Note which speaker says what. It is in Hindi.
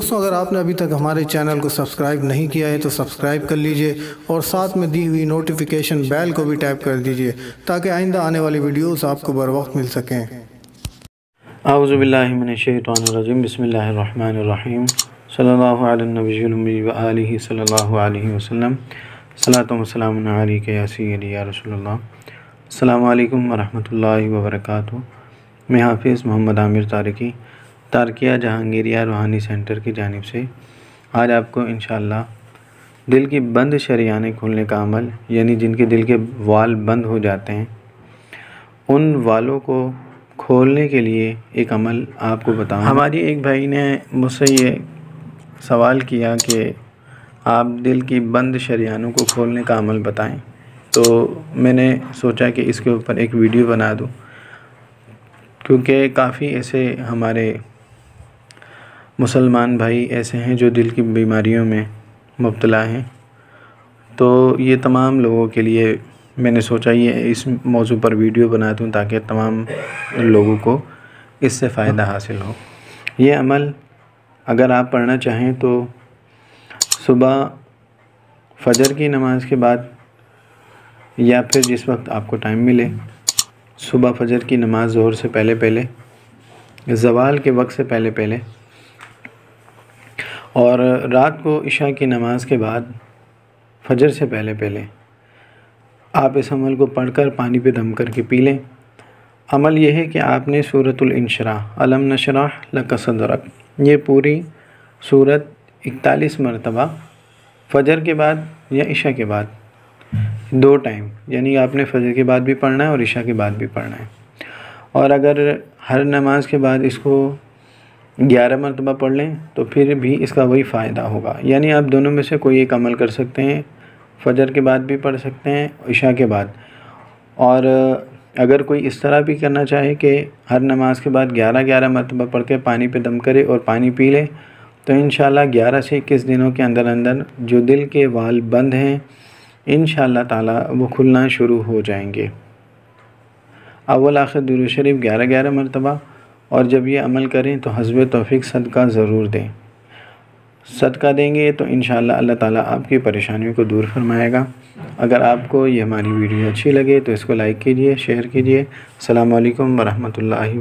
Speaker 1: दोस्तों, अगर आपने अभी तक हमारे चैनल को सब्सक्राइब नहीं किया है तो सब्सक्राइब कर लीजिए और साथ में दी हुई नोटिफिकेशन बेल को भी टैप कर दीजिए ताकि आइंदा आने वाली वीडियोस आपको बर वक्त मिल सकें।
Speaker 2: औज़ु बिल्लाहि मिनश्शैतानिर्रजीम बिस्मिल्लाहिर्रहमानिर्रहीम सल्लल्लाहु अला नबिय्यिल उम्मी व आलिहि सल्लल्लाहु अलैहि वसल्लम सलातु व सलामुन अलैका या सय्यदी या रसूलल्लाह। अस्सलामु अलैकुम व रहमतुल्लाहि व बरकातुहू। मैं हाफिज़ मोहम्मद आमिर तारकिया जहांगीरिया रूहानी सेंटर की जानिब से आज आपको इंशाअल्लाह दिल की बंद शरियाने खोलने का अमल, यानी जिनके दिल के वाल बंद हो जाते हैं, उन वालों को खोलने के लिए एक अमल आपको बताऊँ। हमारी एक भाई ने मुझसे ये सवाल किया कि आप दिल की बंद शरियानों को खोलने का अमल बताएं, तो मैंने सोचा कि इसके ऊपर एक वीडियो बना दूं, क्योंकि काफ़ी ऐसे हमारे मुसलमान भाई ऐसे हैं जो दिल की बीमारियों में मुब्तला हैं। तो ये तमाम लोगों के लिए मैंने सोचा ये इस मौजू पर वीडियो बना दूं ताकि तमाम लोगों को इससे फ़ायदा हासिल हो। ये अमल अगर आप पढ़ना चाहें तो सुबह फ़जर की नमाज़ के बाद या फिर जिस वक्त आपको टाइम मिले, सुबह फ़जर की नमाज़ ज़ोहर से पहले पहले, ज़वाल के वक्त से पहले पहले, और रात को इशा की नमाज़ के बाद फ़जर से पहले पहले आप इस अमल को पढ़कर पानी पे दम करके पी लें। अमल यह है कि आपने सूरतुल इंशिराह अलम नशरह लक सदरक, ये पूरी सूरत 41 मरतबा फ़जर के बाद या इशा के बाद 2 टाइम, यानी आपने फ़जर के बाद भी पढ़ना है और इशा के बाद भी पढ़ना है। और अगर हर नमाज के बाद इसको 11 मरतबा पढ़ लें तो फिर भी इसका वही फ़ायदा होगा। यानी आप दोनों में से कोई एक अमल कर सकते हैं, फ़जर के बाद भी पढ़ सकते हैं, इशा के बाद। और अगर कोई इस तरह भी करना चाहे कि हर नमाज के बाद 11-11 मरतबा पढ़ के पानी पे दम करे और पानी पी ले, तो इंशाअल्लाह 11 से 21 दिनों के अंदर अंदर जो दिल के वाल बंद हैं इंशाअल्लाह ताला वो खुलना शुरू हो जाएंगे। अव्वल आखिर दुरूद शरीफ 11-11 मरतबा, और जब ये अमल करें तो हस्ब तौफीक सदका ज़रूर दें। सदका देंगे तो इंशाअल्लाह अल्लाह ताला आपकी परेशानियों को दूर फरमाएगा। अगर आपको ये हमारी वीडियो अच्छी लगे तो इसको लाइक कीजिए, शेयर कीजिए। अस्सलामु अलैकुम व रहमतुल्लाहि।